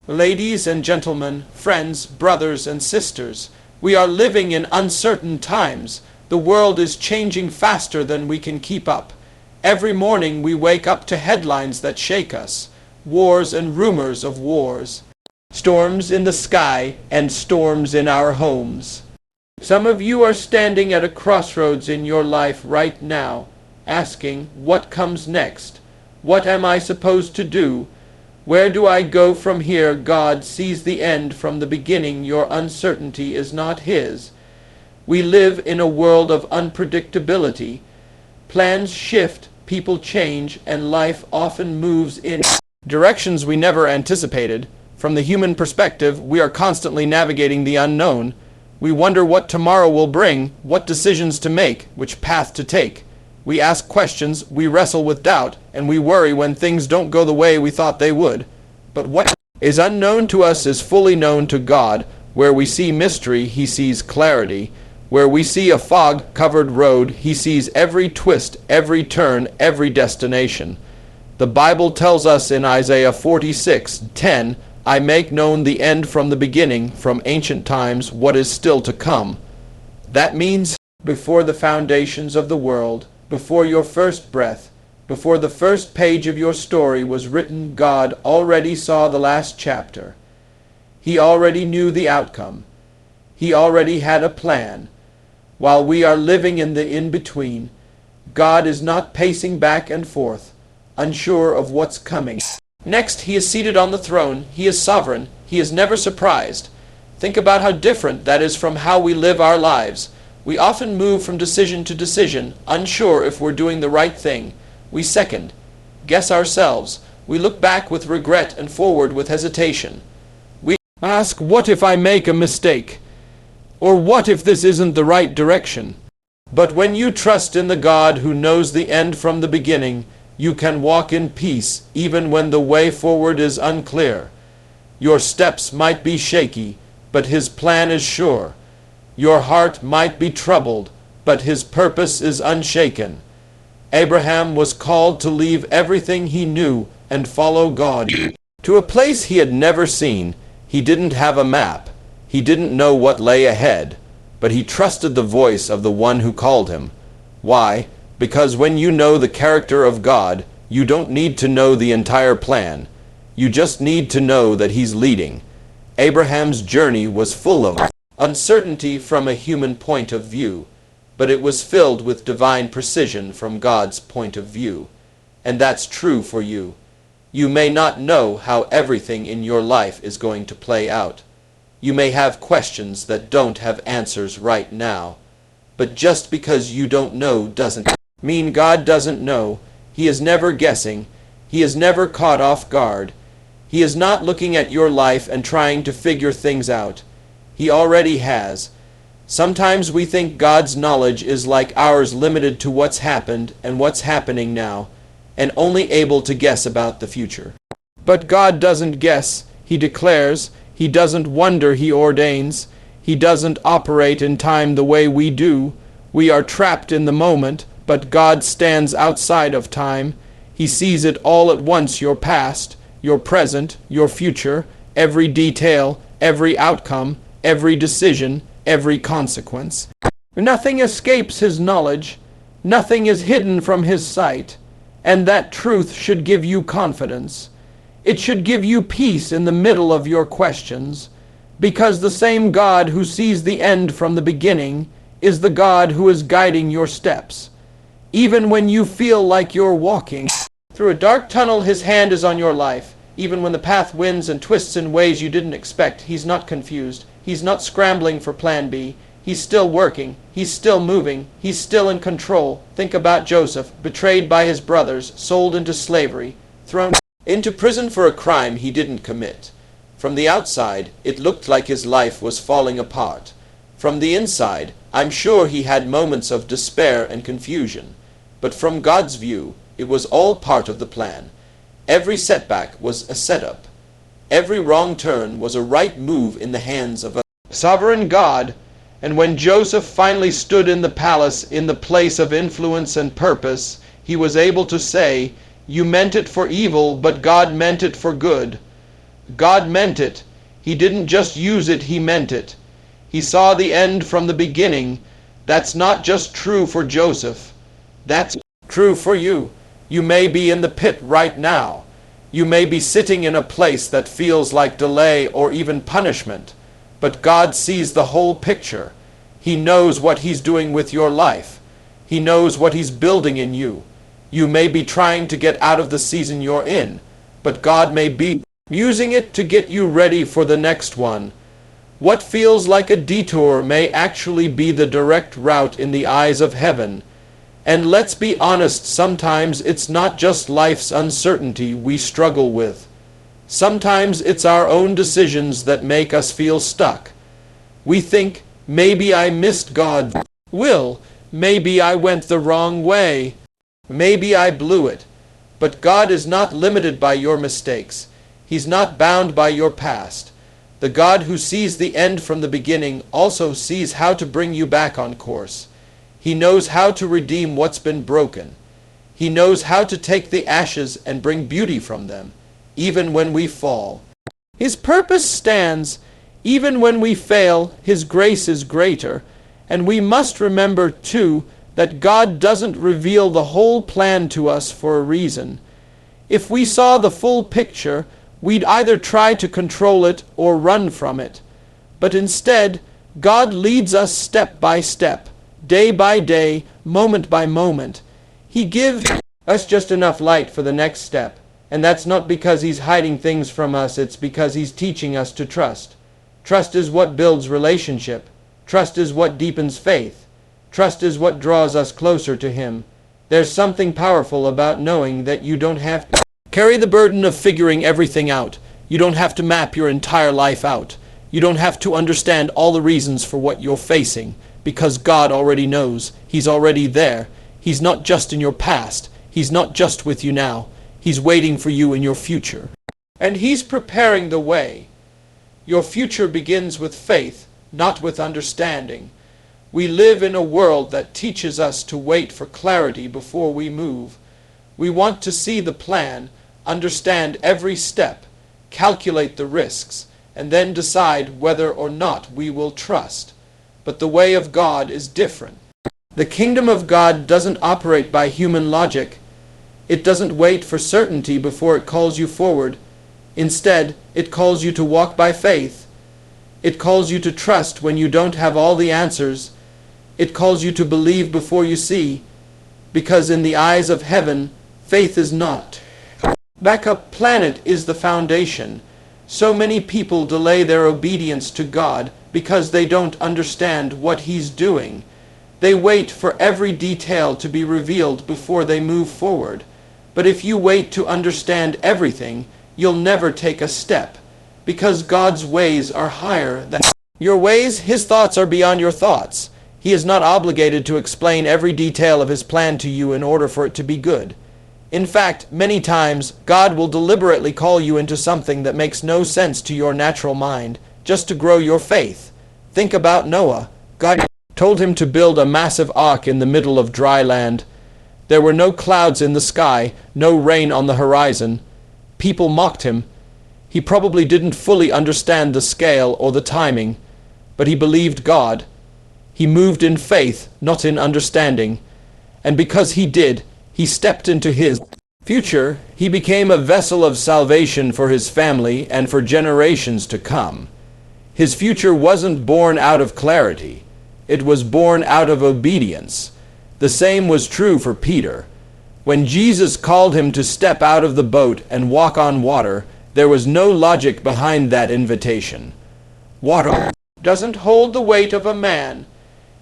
Ladies and gentlemen, friends, brothers and sisters, we are living in uncertain times. The world is changing faster than we can keep up. Every morning we wake up to headlines that shake us. Wars and rumors of wars. Storms in the sky and storms in our homes. Some of you are standing at a crossroads in your life right now, asking, what comes next? What am I supposed to do? Where do I go from here? God sees the end from the beginning. Your uncertainty is not His. We live in a world of unpredictability. Plans shift, people change, and life often moves in directions we never anticipated. From the human perspective, we are constantly navigating the unknown. We wonder what tomorrow will bring, what decisions to make, which path to take. We ask questions, we wrestle with doubt, and we worry when things don't go the way we thought they would. But what is unknown to us is fully known to God. Where we see mystery, He sees clarity. Where we see a fog-covered road, He sees every twist, every turn, every destination. The Bible tells us in Isaiah 46:10, I make known the end from the beginning, from ancient times, what is still to come. That means before the foundations of the world, before your first breath, before the first page of your story was written, God already saw the last chapter. He already knew the outcome. He already had a plan. While we are living in the in-between, God is not pacing back and forth, unsure of what's coming. Next, He is seated on the throne. He is sovereign. He is never surprised. Think about how different that is from how we live our lives. We often move from decision to decision, unsure if we're doing the right thing. We second, guess ourselves. We look back with regret and forward with hesitation. We ask, what if I make a mistake? Or what if this isn't the right direction? But when you trust in the God who knows the end from the beginning, you can walk in peace even when the way forward is unclear. Your steps might be shaky, but His plan is sure. Your heart might be troubled, but His purpose is unshaken. Abraham was called to leave everything he knew and follow God to a place he had never seen. He didn't have a map. He didn't know what lay ahead, but he trusted the voice of the one who called him. Why? Because when you know the character of God, you don't need to know the entire plan. You just need to know that He's leading. Abraham's journey was full of uncertainty from a human point of view, but it was filled with divine precision from God's point of view. And that's true for you. You may not know how everything in your life is going to play out. You may have questions that don't have answers right now. But just because you don't know doesn't mean God doesn't know. He is never guessing. He is never caught off guard. He is not looking at your life and trying to figure things out. He already has. Sometimes we think God's knowledge is like ours, limited to what's happened and what's happening now, and only able to guess about the future. But God doesn't guess. He declares. He doesn't wonder. He ordains. He doesn't operate in time the way we do. We are trapped in the moment, but God stands outside of time. He sees it all at once, your past, your present, your future, every detail, every outcome, every decision, every consequence. Nothing escapes His knowledge. Nothing is hidden from His sight. And that truth should give you confidence. It should give you peace in the middle of your questions, because the same God who sees the end from the beginning is the God who is guiding your steps. Even when you feel like you're walking through a dark tunnel, His hand is on your life. Even when the path winds and twists in ways you didn't expect, He's not confused. He's not scrambling for plan B. He's still working. He's still moving. He's still in control. Think about Joseph, betrayed by his brothers, sold into slavery, thrown into prison for a crime he didn't commit. From the outside, it looked like his life was falling apart. From the inside, I'm sure he had moments of despair and confusion. But from God's view, it was all part of the plan. Every setback was a setup. Every wrong turn was a right move in the hands of a sovereign God. And when Joseph finally stood in the palace, in the place of influence and purpose, he was able to say, "You meant it for evil, but God meant it for good." God meant it. He didn't just use it, he meant it. He saw the end from the beginning. That's not just true for Joseph. That's true for you. You may be in the pit right now. You may be sitting in a place that feels like delay or even punishment. But God sees the whole picture. He knows what he's doing with your life. He knows what he's building in you. You may be trying to get out of the season you're in, but God may be using it to get you ready for the next one. What feels like a detour may actually be the direct route in the eyes of heaven. And let's be honest, sometimes it's not just life's uncertainty we struggle with. Sometimes it's our own decisions that make us feel stuck. We think, maybe I missed God's will. Maybe I went the wrong way. Maybe I blew it. But God is not limited by your mistakes. He's not bound by your past. The God who sees the end from the beginning also sees how to bring you back on course. He knows how to redeem what's been broken. He knows how to take the ashes and bring beauty from them, even when we fall. His purpose stands. Even when we fail, his grace is greater. And we must remember, too, that God doesn't reveal the whole plan to us for a reason. If we saw the full picture, we'd either try to control it or run from it. But instead, God leads us step by step, day by day, moment by moment. He gives us just enough light for the next step. And that's not because he's hiding things from us, it's because he's teaching us to trust. Trust is what builds relationship. Trust is what deepens faith. Trust is what draws us closer to him. There's something powerful about knowing that you don't have to carry the burden of figuring everything out. You don't have to map your entire life out. You don't have to understand all the reasons for what you're facing, because God already knows. He's already there. He's not just in your past. He's not just with you now. He's waiting for you in your future. And he's preparing the way. Your future begins with faith, not with understanding. We live in a world that teaches us to wait for clarity before we move. We want to see the plan, understand every step, calculate the risks, and then decide whether or not we will trust. But the way of God is different. The kingdom of God doesn't operate by human logic. It doesn't wait for certainty before it calls you forward. Instead, it calls you to walk by faith. It calls you to trust when you don't have all the answers. It calls you to believe before you see, because in the eyes of heaven, faith is not. Backup planet is the foundation. So many people delay their obedience to God because they don't understand what he's doing. They wait for every detail to be revealed before they move forward. But if you wait to understand everything, you'll never take a step, because God's ways are higher than your ways. His thoughts are beyond your thoughts. He is not obligated to explain every detail of his plan to you in order for it to be good. In fact, many times, God will deliberately call you into something that makes no sense to your natural mind, just to grow your faith. Think about Noah. God told him to build a massive ark in the middle of dry land. There were no clouds in the sky, no rain on the horizon. People mocked him. He probably didn't fully understand the scale or the timing, but he believed God. He moved in faith, not in understanding. And because he did, he stepped into his future. He became a vessel of salvation for his family and for generations to come. His future wasn't born out of clarity. It was born out of obedience. The same was true for Peter. When Jesus called him to step out of the boat and walk on water, there was no logic behind that invitation. Water doesn't hold the weight of a man.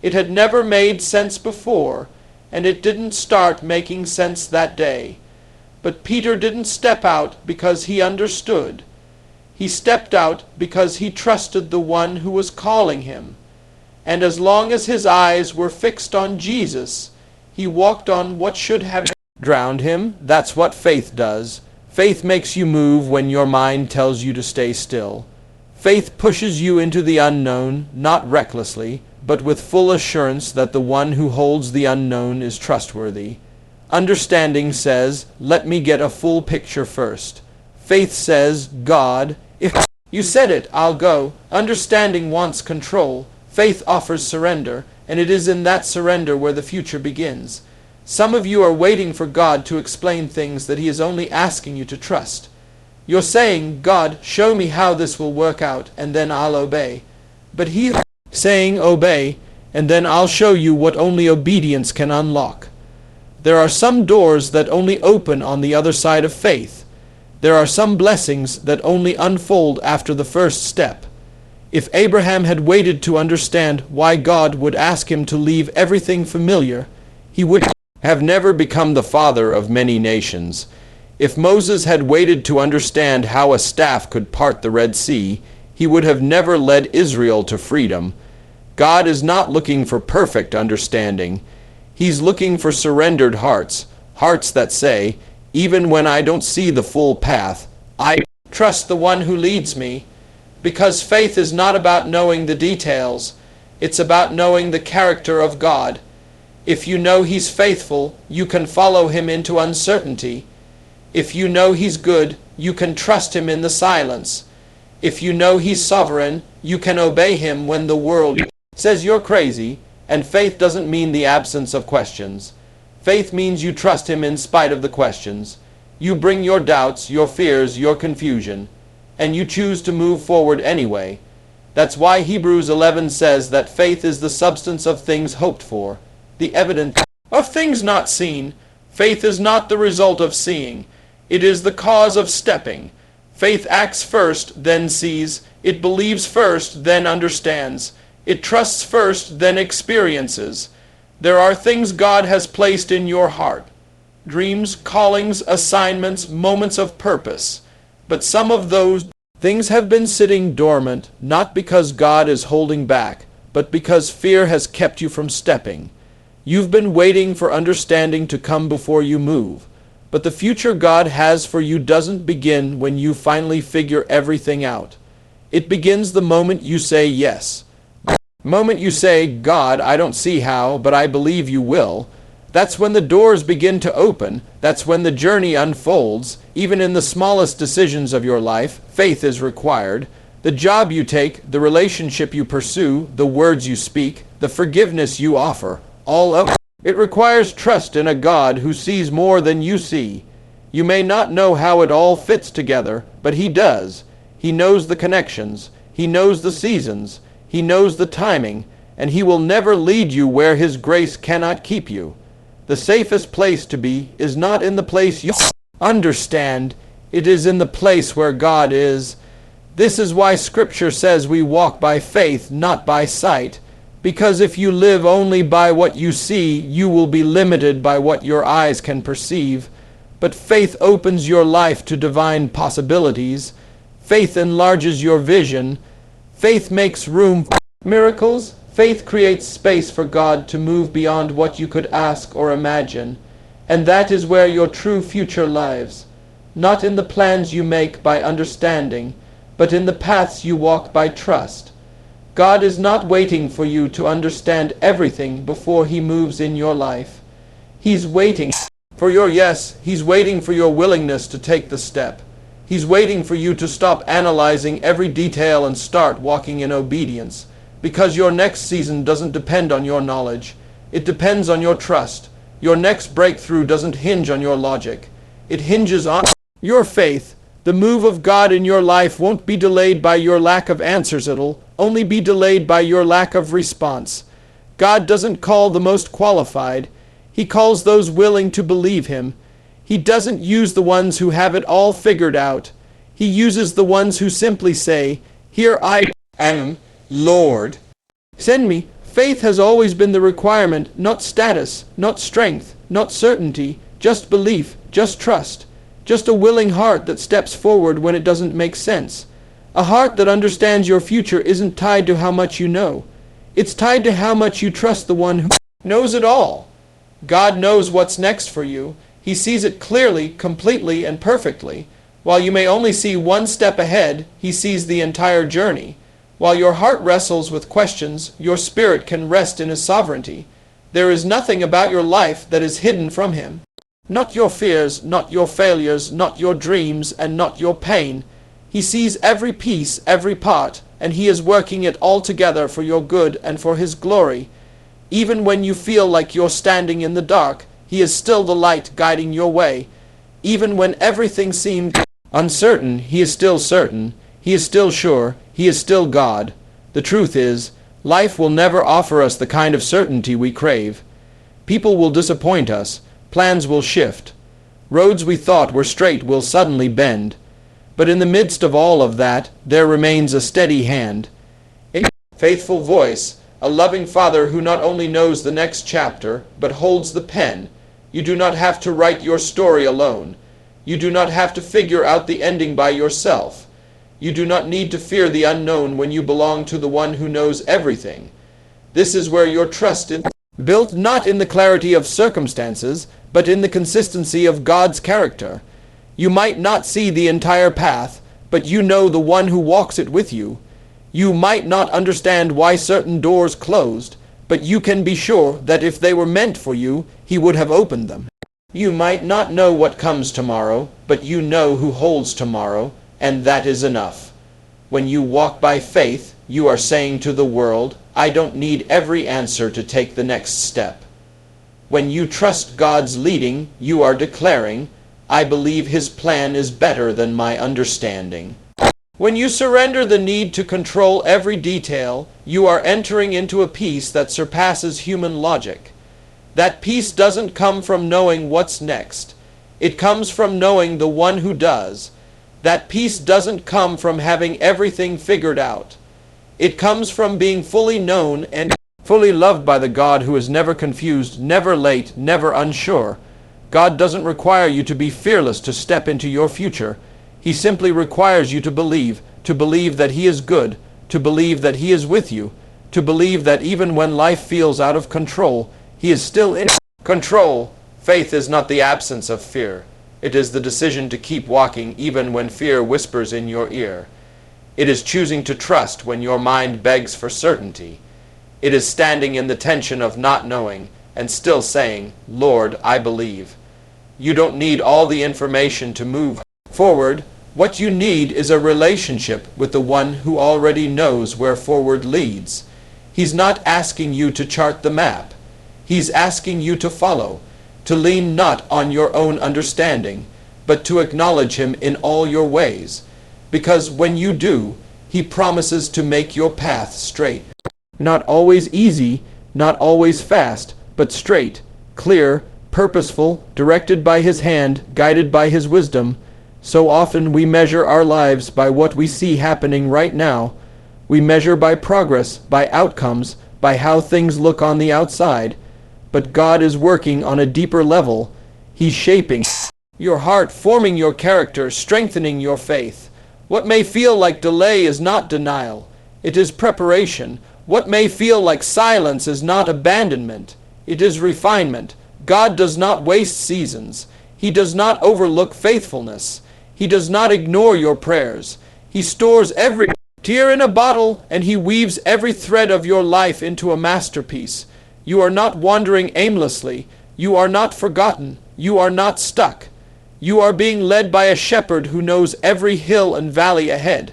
It had never made sense before, and it didn't start making sense that day. But Peter didn't step out because he understood. He stepped out because he trusted the one who was calling him. And as long as his eyes were fixed on Jesus, he walked on what should have drowned him. That's what faith does. Faith makes you move when your mind tells you to stay still. Faith pushes you into the unknown, not recklessly, but with full assurance that the one who holds the unknown is trustworthy. Understanding says, let me get a full picture first. Faith says, God, if You said it, I'll go. Understanding wants control. Faith offers surrender, and it is in that surrender where the future begins. Some of you are waiting for God to explain things that He is only asking you to trust. You're saying, God, show me how this will work out, and then I'll obey. But He is saying, obey, and then I'll show you what only obedience can unlock. There are some doors that only open on the other side of faith. There are some blessings that only unfold after the first step. If Abraham had waited to understand why God would ask him to leave everything familiar, he would have never become the father of many nations. If Moses had waited to understand how a staff could part the Red Sea, he would have never led Israel to freedom. God is not looking for perfect understanding. He's looking for surrendered hearts, hearts that say, even when I don't see the full path, I trust the one who leads me. Because faith is not about knowing the details, it's about knowing the character of God. If you know He's faithful, you can follow Him into uncertainty. If you know He's good, you can trust Him in the silence. If you know He's sovereign, you can obey Him when the world says you're crazy, and faith doesn't mean the absence of questions. Faith means you trust Him in spite of the questions. You bring your doubts, your fears, your confusion, and you choose to move forward anyway. That's why Hebrews 11 says that faith is the substance of things hoped for, the evidence of things not seen. Faith is not the result of seeing. It is the cause of stepping. Faith acts first, then sees. It believes first, then understands. It trusts first, then experiences. There are things God has placed in your heart. Dreams, callings, assignments, moments of purpose. But some of those things have been sitting dormant, not because God is holding back, but because fear has kept you from stepping. You've been waiting for understanding to come before you move. But the future God has for you doesn't begin when you finally figure everything out. It begins the moment you say yes. The moment you say, God, I don't see how, but I believe you will. That's when the doors begin to open. That's when the journey unfolds. Even in the smallest decisions of your life, faith is required. The job you take, the relationship you pursue, the words you speak, the forgiveness you offer, all of it requires trust in a God who sees more than you see. You may not know how it all fits together, but He does. He knows the connections. He knows the seasons. He knows the timing, and He will never lead you where His grace cannot keep you. The safest place to be is not in the place you understand. It is in the place where God is. This is why Scripture says we walk by faith, not by sight. Because if you live only by what you see, you will be limited by what your eyes can perceive. But faith opens your life to divine possibilities. Faith enlarges your vision. Faith makes room for miracles. Faith creates space for God to move beyond what you could ask or imagine. And that is where your true future lies. Not in the plans you make by understanding, but in the paths you walk by trust. God is not waiting for you to understand everything before He moves in your life. He's waiting for your yes. He's waiting for your willingness to take the step. He's waiting for you to stop analyzing every detail and start walking in obedience. Because your next season doesn't depend on your knowledge. It depends on your trust. Your next breakthrough doesn't hinge on your logic. It hinges on your faith. The move of God in your life won't be delayed by your lack of answers. It'll only be delayed by your lack of response. God doesn't call the most qualified. He calls those willing to believe Him. He doesn't use the ones who have it all figured out. He uses the ones who simply say, "Here I am, Lord. Send me." Faith has always been the requirement, not status, not strength, not certainty, just belief, just trust. Just a willing heart that steps forward when it doesn't make sense. A heart that understands your future isn't tied to how much you know. It's tied to how much you trust the one who knows it all. God knows what's next for you. He sees it clearly, completely, and perfectly. While you may only see one step ahead, He sees the entire journey. While your heart wrestles with questions, your spirit can rest in His sovereignty. There is nothing about your life that is hidden from Him. Not your fears, not your failures, not your dreams, and not your pain. He sees every piece, every part, and he is working it all together for your good and for his glory. Even when you feel like you're standing in the dark, he is still the light guiding your way. Even when everything seems uncertain, he is still certain. He is still sure. He is still God. The truth is, life will never offer us the kind of certainty we crave. People will disappoint us. Plans will shift. Roads we thought were straight will suddenly bend. But in the midst of all of that, there remains a steady hand, a faithful voice, a loving Father who not only knows the next chapter, but holds the pen. You do not have to write your story alone. You do not have to figure out the ending by yourself. You do not need to fear the unknown when you belong to the one who knows everything. This is where your trust is built, not in the clarity of circumstances, but in the consistency of God's character. You might not see the entire path, but you know the one who walks it with you. You might not understand why certain doors closed, but you can be sure that if they were meant for you, he would have opened them. You might not know what comes tomorrow, but you know who holds tomorrow, and that is enough. When you walk by faith, you are saying to the world, I don't need every answer to take the next step. When you trust God's leading, you are declaring, I believe his plan is better than my understanding. When you surrender the need to control every detail, you are entering into a peace that surpasses human logic. That peace doesn't come from knowing what's next. It comes from knowing the one who does. That peace doesn't come from having everything figured out. It comes from being fully known and fully loved by the God who is never confused, never late, never unsure. God doesn't require you to be fearless to step into your future. He simply requires you to believe that he is good, to believe that he is with you, to believe that even when life feels out of control, he is still in control. Faith is not the absence of fear. It is the decision to keep walking even when fear whispers in your ear. It is choosing to trust when your mind begs for certainty. It is standing in the tension of not knowing and still saying, Lord, I believe. You don't need all the information to move forward. What you need is a relationship with the one who already knows where forward leads. He's not asking you to chart the map. He's asking you to follow, to lean not on your own understanding, but to acknowledge him in all your ways. Because when you do, he promises to make your path straight. Not always easy, not always fast, but straight, clear, purposeful, directed by his hand, guided by his wisdom. So often we measure our lives by what we see happening right now. We measure by progress, by outcomes, by how things look on the outside. But God is working on a deeper level. He's shaping your heart, forming your character, strengthening your faith. What may feel like delay is not denial. It is preparation. What may feel like silence is not abandonment. It is refinement. God does not waste seasons. He does not overlook faithfulness. He does not ignore your prayers. He stores every tear in a bottle, and he weaves every thread of your life into a masterpiece. You are not wandering aimlessly. You are not forgotten. You are not stuck. You are being led by a shepherd who knows every hill and valley ahead.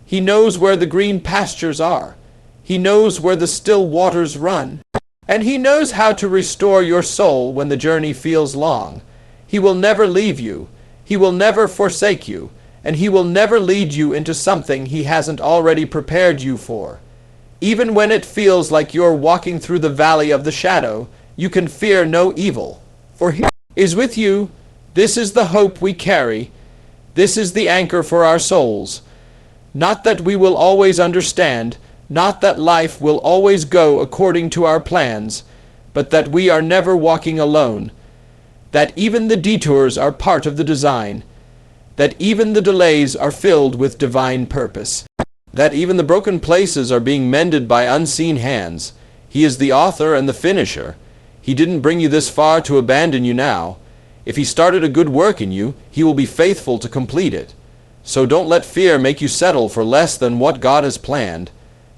He knows where the green pastures are. He knows where the still waters run. And he knows how to restore your soul when the journey feels long. He will never leave you. He will never forsake you. And he will never lead you into something he hasn't already prepared you for. Even when it feels like you're walking through the valley of the shadow, you can fear no evil. For he is with you. This is the hope we carry. This is the anchor for our souls. Not that we will always understand, not that life will always go according to our plans, but that we are never walking alone, that even the detours are part of the design, that even the delays are filled with divine purpose, that even the broken places are being mended by unseen hands. He is the author and the finisher. He didn't bring you this far to abandon you now. If he started a good work in you, he will be faithful to complete it. So don't let fear make you settle for less than what God has planned.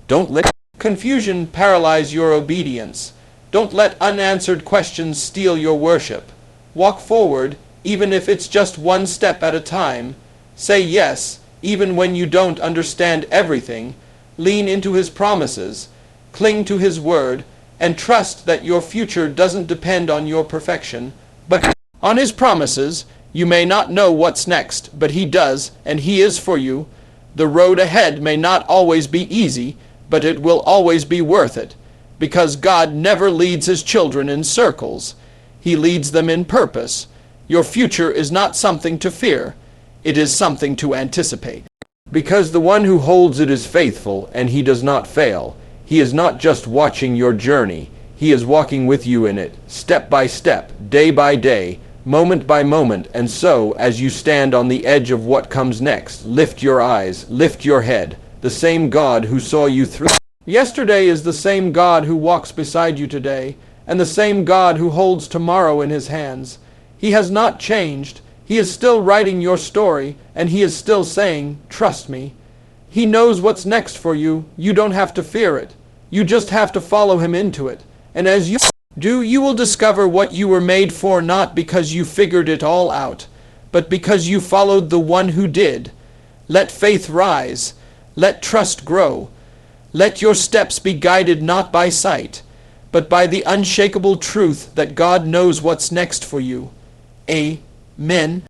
Don't let confusion paralyze your obedience. Don't let unanswered questions steal your worship. Walk forward, even if it's just one step at a time. Say yes, Even when you don't understand everything, lean into His promises, cling to His word, and trust that your future doesn't depend on your perfection, but on His promises. You may not know what's next, but He does, and He is for you. The road ahead may not always be easy, but it will always be worth it, because God never leads His children in circles. He leads them in purpose. Your future is not something to fear. It is something to anticipate. Because the one who holds it is faithful, and He does not fail. He is not just watching your journey. He is walking with you in it, step by step, day by day, moment by moment. And so, as you stand on the edge of what comes next, lift your eyes, lift your head. The same God who saw you through yesterday is the same God who walks beside you today, and the same God who holds tomorrow in His hands. He has not changed. He is still writing your story, and He is still saying, "Trust me." He knows what's next for you. You don't have to fear it. You just have to follow Him into it. And as you do, you will discover what you were made for, not because you figured it all out, but because you followed the one who did. Let faith rise. Let trust grow. Let your steps be guided not by sight, but by the unshakable truth that God knows what's next for you. Amen.